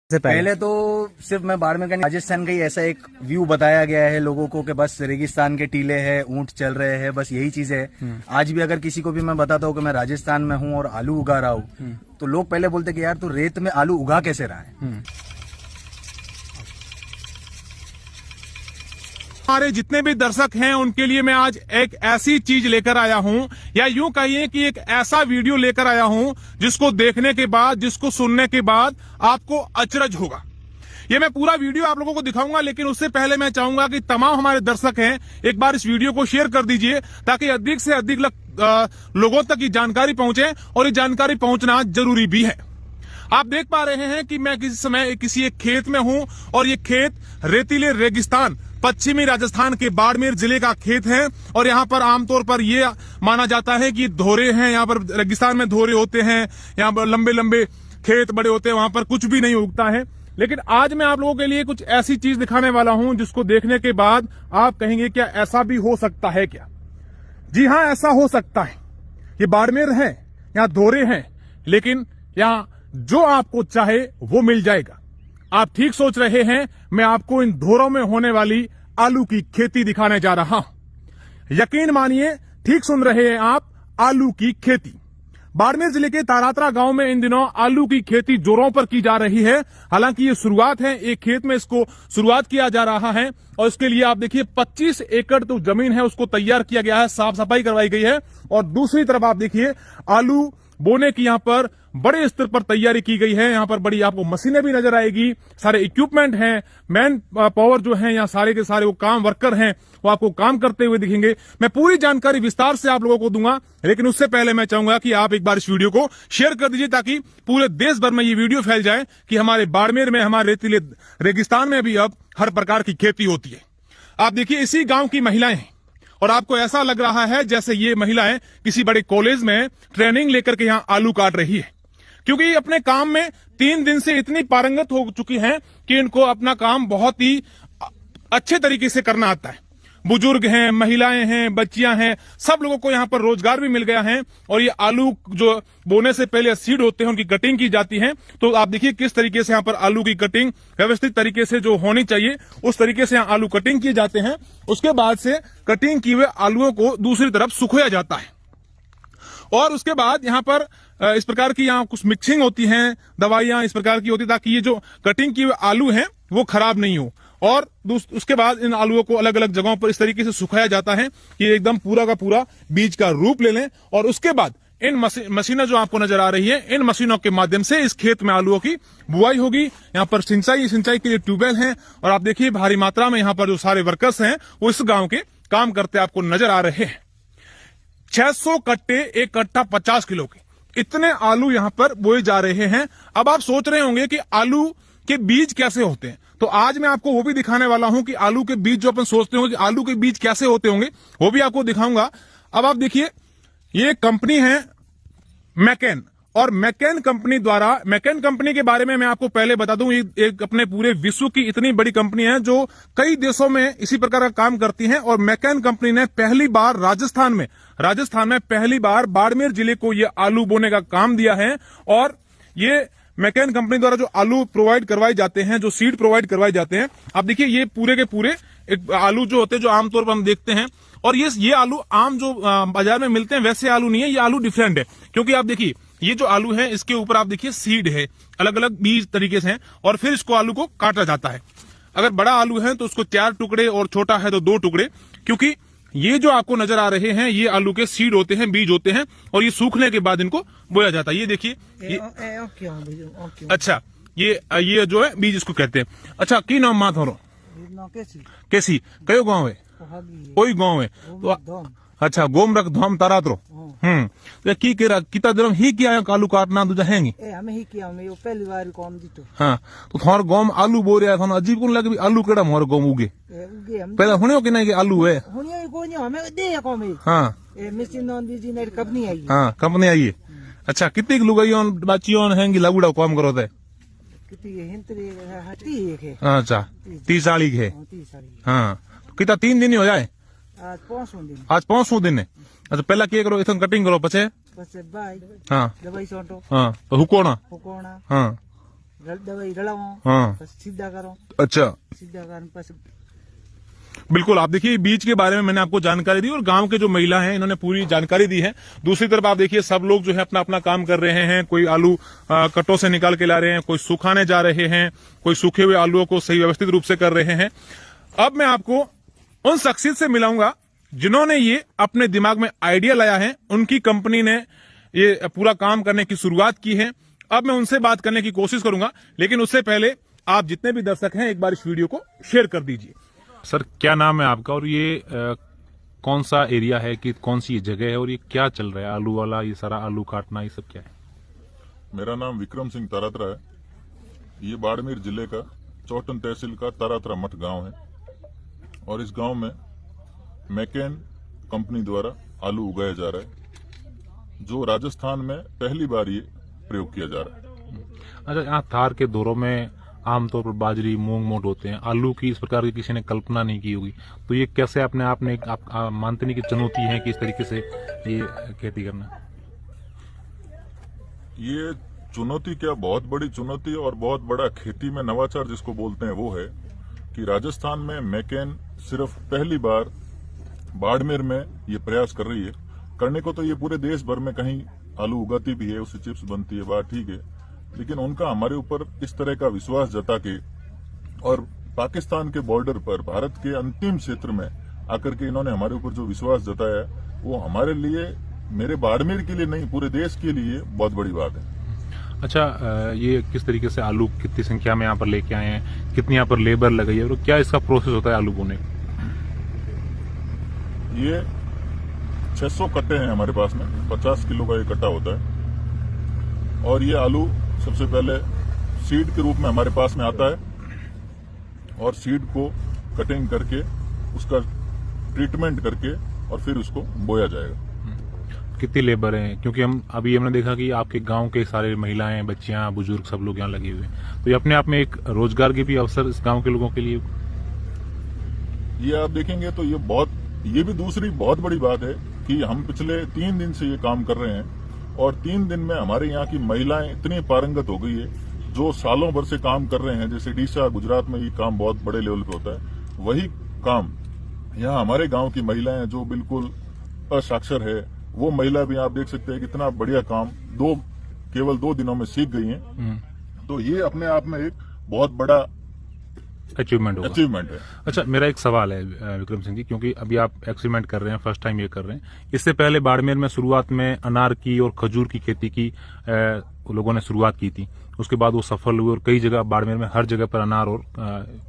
पहले तो सिर्फ मैं बाड़मेर का राजस्थान का ही ऐसा एक व्यू बताया गया है लोगों को कि बस रेगिस्तान के टीले हैं, ऊंट चल रहे हैं, बस यही चीज है। आज भी अगर किसी को भी मैं बताता हूँ कि मैं राजस्थान में हूँ और आलू उगा रहा हूँ, तो लोग पहले बोलते कि यार तू रेत में आलू उगा कैसे रहा है। हमारे जितने भी दर्शक हैं उनके लिए मैं आज एक ऐसी चीज लेकर आया हूं, या यूं कहिए कि एक ऐसा वीडियो लेकर आया हूं जिसको देखने के बाद, जिसको सुनने के बाद आपको अचरज होगा। ये मैं पूरा वीडियो आप लोगों को दिखाऊंगा, लेकिन उससे पहले मैं चाहूंगा कि तमाम हमारे दर्शक हैं एक बार इस वीडियो को शेयर कर दीजिए ताकि अधिक से अधिक लोगों तक ये जानकारी पहुंचे, और ये जानकारी पहुंचना जरूरी भी है। आप देख पा रहे हैं कि मैं किसी समय किसी एक खेत में हूं, और ये खेत रेतीले रेगिस्तान पश्चिमी राजस्थान के बाड़मेर जिले का खेत है। और यहाँ पर आमतौर पर ये माना जाता है कि धोरे हैं, यहाँ पर रेगिस्तान में धोरे होते हैं, यहाँ पर लंबे लंबे खेत बड़े होते हैं, वहां पर कुछ भी नहीं उगता है। लेकिन आज मैं आप लोगों के लिए कुछ ऐसी चीज दिखाने वाला हूं जिसको देखने के बाद आप कहेंगे क्या ऐसा भी हो सकता है क्या? जी हाँ, ऐसा हो सकता है। ये बाड़मेर है, यहाँ धोरे हैं, लेकिन यहाँ जो आपको चाहे वो मिल जाएगा। आप ठीक सोच रहे हैं, मैं आपको इन धोरों में होने वाली आलू की खेती दिखाने जा रहा हूं। यकीन मानिए, ठीक सुन रहे हैं आप, आलू की खेती। बाड़मेर जिले के तारात्रा गांव में इन दिनों आलू की खेती जोरों पर की जा रही है। हालांकि ये शुरुआत है, एक खेत में इसको शुरुआत किया जा रहा है, और इसके लिए आप देखिए 25 एकड़ तो जमीन है, उसको तैयार किया गया है, साफ सफाई करवाई गई है। और दूसरी तरफ आप देखिए आलू बोने की यहाँ पर बड़े स्तर पर तैयारी की गई है। यहाँ पर बड़ी आपको मशीनें भी नजर आएगी, सारे इक्विपमेंट हैं, मैन पावर जो है यहाँ सारे के सारे वो काम वर्कर हैं, वो आपको काम करते हुए दिखेंगे। मैं पूरी जानकारी विस्तार से आप लोगों को दूंगा, लेकिन उससे पहले मैं चाहूंगा कि आप एक बार इस वीडियो को शेयर कर दीजिए ताकि पूरे देश भर में ये वीडियो फैल जाए कि हमारे बाड़मेर में, हमारे रेतीले रेगिस्तान में भी अब हर प्रकार की खेती होती है। आप देखिए, इसी गांव की महिलाएं हैं, और आपको ऐसा लग रहा है जैसे ये महिलाएं किसी बड़े कॉलेज में ट्रेनिंग लेकर के यहाँ आलू काट रही है, क्योंकि अपने काम में 3 दिन से इतनी पारंगत हो चुकी हैं कि इनको अपना काम बहुत ही अच्छे तरीके से करना आता है। बुजुर्ग हैं, महिलाएं हैं, बच्चियां हैं, सब लोगों को यहाँ पर रोजगार भी मिल गया है। और ये आलू जो बोने से पहले सीड होते हैं, उनकी कटिंग की जाती है। तो आप देखिए किस तरीके से यहाँ पर आलू की कटिंग व्यवस्थित तरीके से जो होनी चाहिए उस तरीके से यहाँ आलू कटिंग किए जाते हैं। उसके बाद से कटिंग किए हुए आलूओं को दूसरी तरफ सुखाया जाता है, और उसके बाद यहाँ पर इस प्रकार की यहाँ कुछ मिक्सिंग होती है, दवाइयां इस प्रकार की होती है ताकि ये जो कटिंग किए हुए आलू हैं वो खराब नहीं हो। और उसके बाद इन आलूओं को अलग अलग जगहों पर इस तरीके से सुखाया जाता है कि एकदम पूरा का पूरा बीज का रूप ले लें। और उसके बाद इन मशीनें जो आपको नजर आ रही है, इन मशीनों के माध्यम से इस खेत में आलूओं की बुआई होगी। यहाँ पर सिंचाई के लिए ट्यूबवेल हैं, और आप देखिए भारी मात्रा में यहाँ पर जो सारे वर्कर्स हैं वो इस गाँव के काम करते आपको नजर आ रहे हैं। 600 कट्टे, एक कट्टा 50 किलो के, इतने आलू यहाँ पर बोए जा रहे हैं। अब आप सोच रहे होंगे कि आलू के बीज कैसे होते हैं, तो आज मैं आपको वो भी दिखाने वाला हूं कि आलू के बीज जो अपन सोचते होंगे कि आलू के बीज कैसे होते होंगे, वो भी आपको दिखाऊंगा। अब आप देखिए, ये कंपनी है मैकेन, और मैकेन कंपनी द्वारा, मैकेन कंपनी के बारे में मैं आपको पहले बता दूं, ये एक अपने पूरे विश्व की इतनी बड़ी कंपनी है जो कई देशों में इसी प्रकार का काम करती है। और मैकेन कंपनी ने पहली बार राजस्थान में पहली बार बाड़मेर जिले को ये आलू बोने का काम दिया है। और ये मैकेन कंपनी द्वारा जो आलू प्रोवाइड करवाए जाते हैं, जो सीड प्रोवाइड करवाए जाते हैं, आप देखिए ये पूरे के पूरे एक आलू जो होते हैं जो आमतौर पर हम देखते हैं, और ये आलू आम जो बाजार में मिलते हैं वैसे आलू नहीं है, ये आलू डिफरेंट है। क्योंकि आप देखिए ये जो आलू है इसके ऊपर आप देखिए सीड है, अलग अलग बीज तरीके से हैं, और फिर इसको आलू को काटा जाता है। अगर बड़ा आलू है तो उसको 4 टुकड़े, और छोटा है तो 2 टुकड़े, क्योंकि ये जो आपको नजर आ रहे हैं ये आलू के सीड होते हैं, बीज होते हैं, और ये सूखने के बाद इनको बोया जाता है। ये देखिए अच्छा, ये जो है बीज इसको कहते हैं। अच्छा, की नाम मात हो कैसी कयो गाँव है? कोई गाँव है तो अच्छा, गोम रख धाम तारात्रो। तो की केरा कितना दिन ही किया आलू काटना दूजा है पहली बार काम दितो। हाँ, तो थार गांव आलू बो रहा है, अजीब कौन लगे आलू केड़ा मोर गांव उगे पहले हुने कि नहीं कि आलू है? हाँ, कंपनी आई। हाँ, कंपनी आई है। अच्छा, कितनी लुगाइयों बाचियों हैंगी लागूड़ा काम करो थे? अच्छा, 30 साली है। हाँ, कितना 3 दिन ही हो जाए? आज 500 दिन है। अच्छा, पहला क्या करो, इतना कटिंग करो, पचे हाँ, दवाई सोटो, हाँ, तो हुकोना, हुकोना, हाँ, दवाई रड़ाओ हाँ। बस सीधा करो अच्छा, सीधा कर बस बिल्कुल। आप देखिए बीज के बारे में मैंने आपको जानकारी दी और गांव के जो महिला हैं इन्होंने पूरी जानकारी दी है। दूसरी तरफ आप देखिए सब लोग जो है अपना अपना काम कर रहे हैं। कोई आलू कट्टों से निकाल के ला रहे हैं, कोई सुखाने जा रहे हैं, कोई सूखे हुए आलूओं को सही व्यवस्थित रूप से कर रहे हैं। अब मैं आपको उन शख्सियत से मिलाऊंगा जिन्होंने ये अपने दिमाग में आइडिया लाया है। उनकी कंपनी ने ये पूरा काम करने की शुरुआत की है। अब मैं उनसे बात करने की कोशिश करूंगा, लेकिन उससे पहले आप जितने भी दर्शक हैं एक बार इस वीडियो को शेयर कर दीजिए। सर क्या नाम है आपका और ये कौन सा एरिया है कि कौन सी जगह है और ये क्या चल रहा है आलू वाला, ये सारा आलू काटना ये सब क्या है? मेरा नाम विक्रम सिंह तारात्रा है। ये बाड़मेर जिले का चौटन तहसील का तारात्रा मठ गांव है और इस गांव में मैकेन कंपनी द्वारा आलू उगाया जा रहा है, जो राजस्थान में पहली बार ये प्रयोग किया जा रहा है। अच्छा, यहाँ थार के दौरों में आमतौर पर बाजरी मूंग मोट होते हैं, आलू की इस प्रकार की किसी ने कल्पना नहीं की होगी, तो ये कैसे अपने आप में आप मानते नहीं कि चुनौती है कि इस तरीके से ये खेती करना? ये चुनौती क्या, बहुत बड़ी चुनौती और बहुत बड़ा खेती में नवाचार जिसको बोलते हैं वो है कि राजस्थान में मैकेन सिर्फ पहली बार बाड़मेर में ये प्रयास कर रही है। करने को तो ये पूरे देश भर में कहीं आलू उगाती भी है, उससे चिप्स बनती है, बात ठीक है, लेकिन उनका हमारे ऊपर इस तरह का विश्वास जता के और पाकिस्तान के बॉर्डर पर भारत के अंतिम क्षेत्र में आकर के इन्होंने हमारे ऊपर जो विश्वास जताया है वो हमारे लिए, मेरे बाड़मेर के लिए नहीं पूरे देश के लिए बहुत बड़ी बात है। अच्छा, ये किस तरीके से आलू कितनी संख्या में यहाँ पर लेके आए हैं, कितनी यहाँ पर लेबर लगाई है और क्या इसका प्रोसेस होता है आलू बोने का? ये 600 कट्टे हैं हमारे पास में, 50 किलो का ये कट्टा होता है और ये आलू सबसे पहले सीड के रूप में हमारे पास में आता है और सीड को कटिंग करके उसका ट्रीटमेंट करके और फिर उसको बोया जाएगा। कितनी लेबर है? क्योंकि हमने देखा कि आपके गांव के सारे महिलाएं, बच्चियां, बुजुर्ग सब लोग यहाँ लगे हुए हैं, तो ये अपने आप में एक रोजगार के भी अवसर इस गांव के लोगों के लिए। ये आप देखेंगे तो ये भी दूसरी बहुत बड़ी बात है कि हम पिछले 3 दिन से ये काम कर रहे हैं और 3 दिन में हमारे यहाँ की महिलाएं इतनी पारंगत हो गई है जो सालों भर से काम कर रहे हैं। जैसे डीसा गुजरात में ये काम बहुत बड़े लेवल पे होता है, वही काम यहाँ हमारे गांव की महिलाएं जो बिल्कुल असाक्षर है, वो महिला भी आप देख सकते हैं कितना बढ़िया काम केवल 2 दिनों में सीख गई हैं। तो ये अपने आप में एक बहुत बड़ा अचीवमेंट है। अच्छा, मेरा एक सवाल है विक्रम सिंह जी, क्योंकि अभी आप एक्सपेरिमेंट कर रहे हैं, फर्स्ट टाइम ये कर रहे हैं, इससे पहले बाड़मेर में शुरुआत में अनार की और खजूर की खेती की लोगों ने शुरुआत की थी, उसके बाद वो सफल हुए और कई जगह बाड़मेर में हर जगह पर अनार और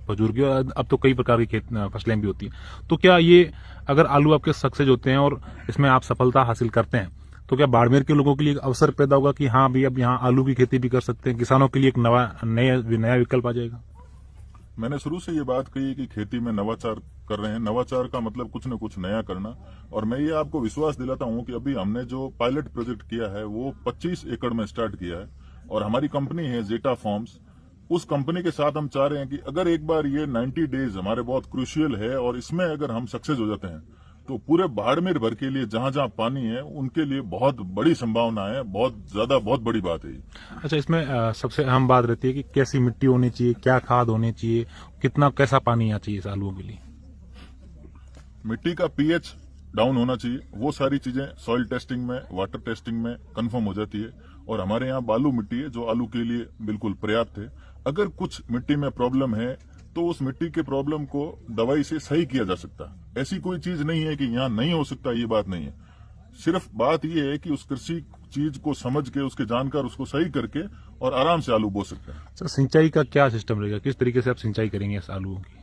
खजूर की, और अब तो कई प्रकार की फसलें भी होती हैं। तो क्या ये अगर आलू आपके सक्सेस होते हैं और इसमें आप सफलता हासिल करते हैं तो क्या बाड़मेर के लोगों के लिए एक अवसर पैदा होगा कि हाँ भाई अब यहाँ आलू की खेती भी कर सकते हैं, किसानों के लिए एक नया विकल्प आ जाएगा? मैंने शुरू से ये बात कही कि खेती में नवाचार कर रहे हैं। नवाचार का मतलब कुछ न कुछ नया करना, और मैं ये आपको विश्वास दिलाता हूँ कि अभी हमने जो पायलट प्रोजेक्ट किया है वो 25 एकड़ में स्टार्ट किया है और हमारी कंपनी है जेटा फार्म्स। उस कंपनी के साथ हम चाह रहे हैं कि अगर एक बार ये 90 डेज हमारे बहुत क्रूशियल है और इसमें अगर हम सक्सेस हो जाते हैं तो पूरे बाड़मेर भर के लिए जहां जहां पानी है उनके लिए बहुत बड़ी संभावना है, बहुत बड़ी बात है। अच्छा, इसमें सबसे अहम बात रहती है कि कैसी मिट्टी होनी चाहिए, क्या खाद होनी चाहिए, कैसा पानी आना चाहिए इस आलुओं के लिए? मिट्टी का पीएच डाउन होना चाहिए, वो सारी चीजें सॉइल टेस्टिंग में, वाटर टेस्टिंग में कंफर्म हो जाती है और हमारे यहाँ बालू मिट्टी है जो आलू के लिए बिल्कुल पर्याप्त है। अगर कुछ मिट्टी में प्रॉब्लम है तो उस मिट्टी के प्रॉब्लम को दवाई से सही किया जा सकता है। ऐसी कोई चीज नहीं है कि यहाँ नहीं हो सकता, ये बात नहीं है। सिर्फ बात ये है कि उस कृषि चीज को समझ के, उसके जानकर उसको सही करके और आराम से आलू बो सकते हैं। सर, सिंचाई का क्या सिस्टम रहेगा? किस तरीके से आप सिंचाई करेंगे इस आलुओं की?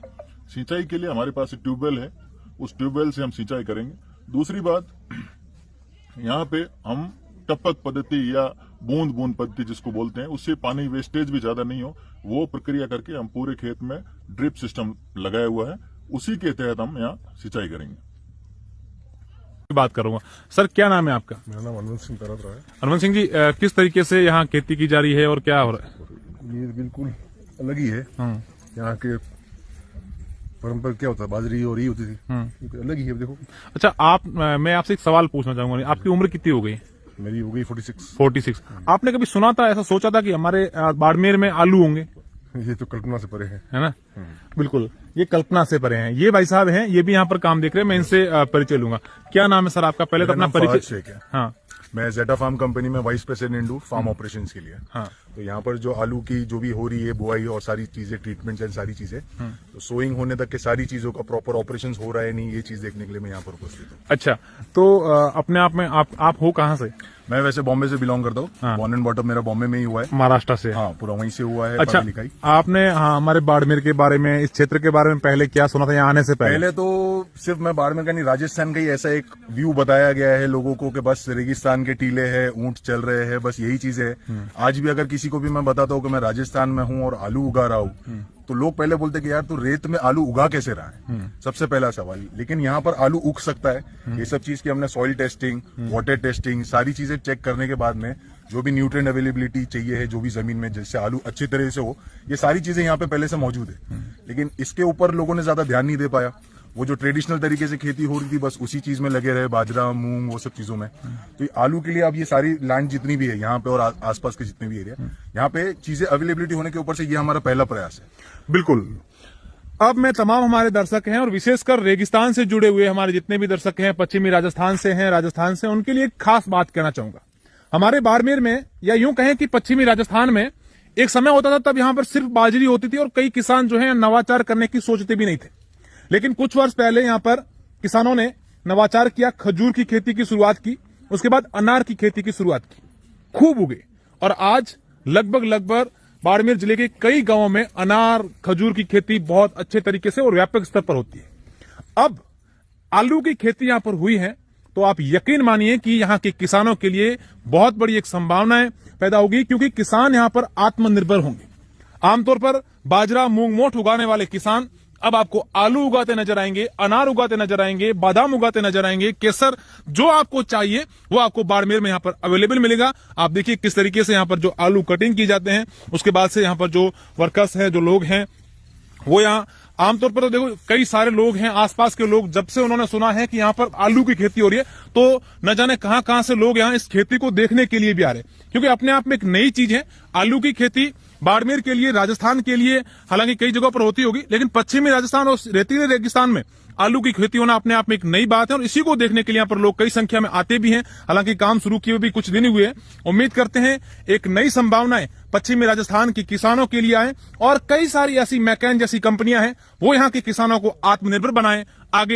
सिंचाई के लिए हमारे पास एक ट्यूबवेल है, उस ट्यूबवेल से हम सिंचाई करेंगे। दूसरी बात, यहाँ पे हम टपक पद्धति या बूंद बूंद पद्धति जिसको बोलते हैं, उससे पानी वेस्टेज भी ज्यादा नहीं हो, वो प्रक्रिया करके हम पूरे खेत में ड्रिप सिस्टम लगाया हुआ है, उसी के तहत हम यहाँ सिंचाई करेंगे। बात करूंगा। सर, क्या नाम है आपका? मेरा नाम हनुमंत सिंह तारात्रा है। हनुमंत सिंह जी, किस तरीके से यहाँ खेती की जा रही है और क्या हो रहा है? ये बिल्कुल अलग ही है। यहाँ के परंपरा क्या होता है, बाजरी और ये होती थी, अलग ही है। देखो। अच्छा, मैं आपसे एक सवाल पूछना चाहूंगा, आपकी उम्र कितनी हो गई? मेरी हो गई 46। 46। आपने कभी सुना था, ऐसा सोचा था कि हमारे बाड़मेर में आलू होंगे? ये तो कल्पना से परे है। है ना? बिल्कुल, ये कल्पना से परे हैं। ये भाई साहब हैं, ये भी यहाँ पर काम देख रहे हैं। मैं इनसे परिचय लूंगा। क्या नाम है सर आपका? पहले तो अपना परिचय। शेख है। हाँ, मैं जेटा फार्म कंपनी में वाइस प्रेसिडेंट हूँ फार्म ऑपरेशंस के लिए। हाँ। तो यहाँ पर जो आलू की जो भी हो रही है बुआई और सारी चीजें, ट्रीटमेंट एंड सारी चीजें, तो सोइंग होने तक के सारी चीजों का प्रॉपर ऑपरेशन हो रहा है नहीं, ये चीज देखने के लिए मैं यहाँ पर उपस्थित हूँ। अच्छा, तो अपने आप में आप हो कहाँ से? मैं वैसे बॉम्बे से बिलोंग करता हूँ। हाँ। बॉर्न एंड बॉटम मेरा बॉम्बे में ही हुआ है। महाराष्ट्र से? हाँ, पूरा वहीं से हुआ है। अच्छा, पढ़ाई लिखाई। आपने हमारे बाड़मेर के बारे में, इस क्षेत्र के बारे में पहले क्या सुना था यहाँ आने से पहले? पहले तो सिर्फ मैं बाड़मेर का नहीं, राजस्थान का ही ऐसा एक व्यू बताया गया है लोगों को कि बस रेगिस्तान के टीले हैं, ऊंट चल रहे हैं, बस यही चीज है। आज भी अगर किसी को भी मैं बताता हूँ कि मैं राजस्थान में हूँ और आलू उगा रहा हूँ, तो लोग पहले बोलते कि यार तू रेत में आलू उगा कैसे रहा है, सबसे पहला सवाल। लेकिन यहाँ पर आलू उग सकता है। ये सब चीज की हमने सॉइल टेस्टिंग, वाटर टेस्टिंग, सारी चीजें चेक करने के बाद में जो भी न्यूट्रिएंट अवेलेबिलिटी चाहिए है, जो भी जमीन में जिससे आलू अच्छी तरह से हो, ये सारी चीजें यहाँ पे पहले से मौजूद है। लेकिन इसके ऊपर लोगों ने ज्यादा ध्यान नहीं दे पाया। वो जो ट्रेडिशनल तरीके से खेती हो रही थी, बस उसी चीज में लगे रहे, बाजरा, मूंग, वो सब चीजों में। तो ये आलू के लिए अब ये सारी लैंड जितनी भी है यहाँ पे और आसपास के जितने भी एरिया, यहाँ पे चीजें अवेलेबिलिटी होने के ऊपर से ये हमारा पहला प्रयास है। बिल्कुल। अब मैं तमाम हमारे दर्शक हैं और विशेषकर रेगिस्तान से जुड़े हुए हमारे जितने भी दर्शक हैं, पश्चिमी राजस्थान से हैं, राजस्थान से, उनके लिए एक खास बात कहना चाहूंगा। हमारे बाड़मेर में, या यूं कहें कि पश्चिमी राजस्थान में, एक समय होता था तब यहां पर सिर्फ बाजरी होती थी और कई किसान जो है नवाचार करने की सोचते भी नहीं थे। लेकिन कुछ वर्ष पहले यहां पर किसानों ने नवाचार किया, खजूर की खेती की शुरुआत की, उसके बाद अनार की खेती की शुरुआत की, खूब उगे। और आज लगभग बाड़मेर जिले के कई गांवों में अनार, खजूर की खेती बहुत अच्छे तरीके से और व्यापक स्तर पर होती है। अब आलू की खेती यहां पर हुई है, तो आप यकीन मानिए कि यहां के किसानों के लिए बहुत बड़ी एक संभावनाएं पैदा होगी, क्योंकि किसान यहां पर आत्मनिर्भर होंगे। आमतौर पर बाजरा, मूंग, मोठ उगाने वाले किसान अब आपको आलू उगाते नजर आएंगे, अनार उगाते नजर आएंगे, बादाम उगाते नजर आएंगे, केसर, जो आपको चाहिए वो आपको बाड़मेर में यहां पर अवेलेबल मिलेगा। आप देखिए किस तरीके से यहां पर जो आलू कटिंग की जाते हैं, उसके बाद से यहां पर जो वर्कर्स हैं, जो लोग हैं, वो यहाँ आमतौर पर तो देखो कई सारे लोग हैं, आसपास के लोग, जब से उन्होंने सुना है कि यहाँ पर आलू की खेती हो रही है, तो न जाने कहां से लोग यहाँ इस खेती को देखने के लिए भी आ रहे हैं, क्योंकि अपने आप में एक नई चीज है। आलू की खेती बाड़मेर के लिए, राजस्थान के लिए हालांकि कई जगहों पर होती होगी, लेकिन पश्चिमी राजस्थान और रेतीले रेगिस्तान में आलू की खेती होना अपने आप में एक नई बात है और इसी को देखने के लिए यहाँ पर लोग कई संख्या में आते भी हैं। हालांकि काम शुरू किए भी कुछ दिन हुए हैं। उम्मीद करते हैं एक नई संभावनाएं पश्चिमी राजस्थान के किसानों के लिए आए और कई सारी ऐसी मैकेन जैसी कंपनियां हैं वो यहाँ के किसानों को आत्मनिर्भर बनाएं, आगे